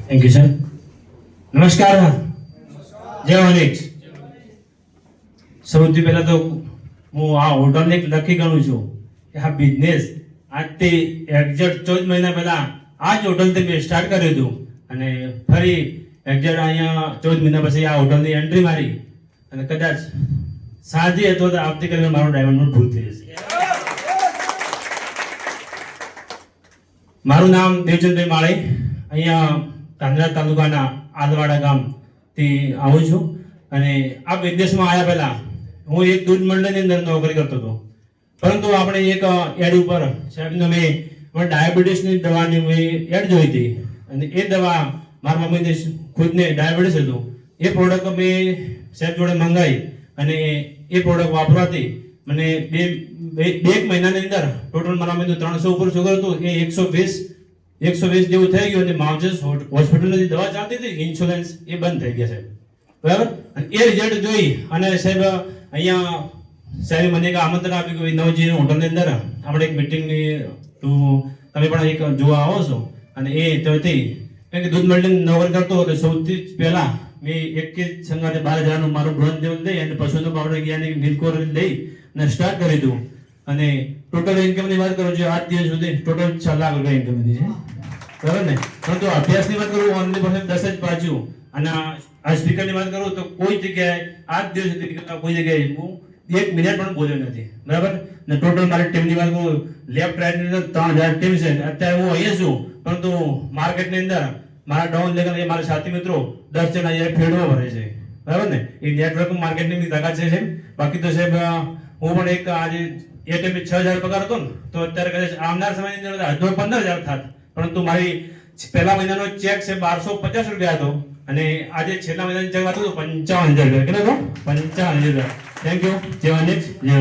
Thank you sir. નમસ્કાર. જય વણિક. સૌથી પહેલા તો હું આ હોટલને એક લકી ગણું છું કે આ બિઝનેસ આજથી એક્ઝેક્ટ 14 મહિના પહેલા આ જ હોટલથી મેં સ્ટાર્ટ કર્યું હતું અને ફરી એક્ઝેક્ટ અહીંયા 14 મહિના પછી આ હોટલની એન્ટ્રી મારી અને કદાચ સાંજે હતો તો આવતીકાલે મારો ડાયમંડનો ભૂલ થઈ જશે. મારું નામ દેવચંદ્રભાઈ માળી, અહીંયા ધાંગધ્રા તાલુકાના આદવાડા ગામથી આવું છું અને આ બિઝનેસમાં આવ્યા પહેલા હું એક દૂધ મંડળની અંદર નોકરી કરતો હતો, પરંતુ આપણે એક એડ ઉપર સાહેબને મેં ડાયાબિટીસની દવાની મેં એડ જોઈ હતી અને એ દવા મારા મમ્મીને ખુદને ડાયાબિટીસ હતું. એ પ્રોડક્ટ મેં સાહેબ જોડે મંગાવી અને એ પ્રોડક્ટ વાપરવાથી મને બે મહિનાની અંદર ટોટલ મારા મમ્મીનું 300 ઉપર શુગર હતું, એ 120 જેવું થઈ ગયું અને માવજસ હોસ્પિટલની દવા ચાલતી હતી, ઇન્સ્યોરન્સ એ બંધ થઈ ગયા છે. બરાબર. એ રિઝલ્ટ જોઈ અને સાહેબ અહીંયા સાહેબ મને એક આમંત્રણ આપ્યું કે નવજી હોટલની અંદર આપણે એક મિટિંગની તમે પણ એક જોવા આવો છો અને એ તો હતી કે દૂધ મંડળની નોકરી કરતો હતો. સૌથી પહેલા મેં 21 સંગાથે 12,000નું મારું બ્રોન જેવું લઈ અને પશુનો પાવડર ગયા મિલ્કોર લઈ અને સ્ટાર્ટ કરી દીધું અને ટોટલ ઇન્કમની વાત કરું છું આજ દિવસ સુધી ટોટલ 6 લાખ રૂપિયા ઇન્કમ હતી છે. બરાબર ને. પરંતુ અભ્યાસની વાત કરું ઓનલી પર્સન્ટ 10 જ પાછું અને આ સ્પીકરની વાત કરું તો કોઈ જગ્યાએ આજ દિવસ સુધી કોઈ જગ્યાએ હું 1 મિનિટ પણ બોલ્યો નથી. બરાબર ને. ટોટલ મારી ટીમની વાત કરું લેફ્ટ રાઈટની અંદર 3000 ટીમ છે. અત્યારે હું અહીંયા છું પરંતુ માર્કેટની અંદર મારા ડાઉન લેવલ એ મારા સાથી મિત્રો 10 જણા અહીંયા ફેડવા ભરે છે. બરાબર ને. એ નેટવર્ક માર્કેટની તાકાત છે. બાકી તો સાહેબ હું પણ એક આજે એ ટાઈમે 6,000 પગાર હતો ને તો અત્યારે કદાચ આવનાર સમયની અંદર 15,000 થાત, પરંતુ મારી પહેલા મહિનાનો ચેક છે 1250 રૂપિયા હતો અને આજે છેલ્લા મહિનાની ચેક હતું 55,000 રૂપિયા. કેટલો હતો? 55,000. Thank you. જય વણિક. જય.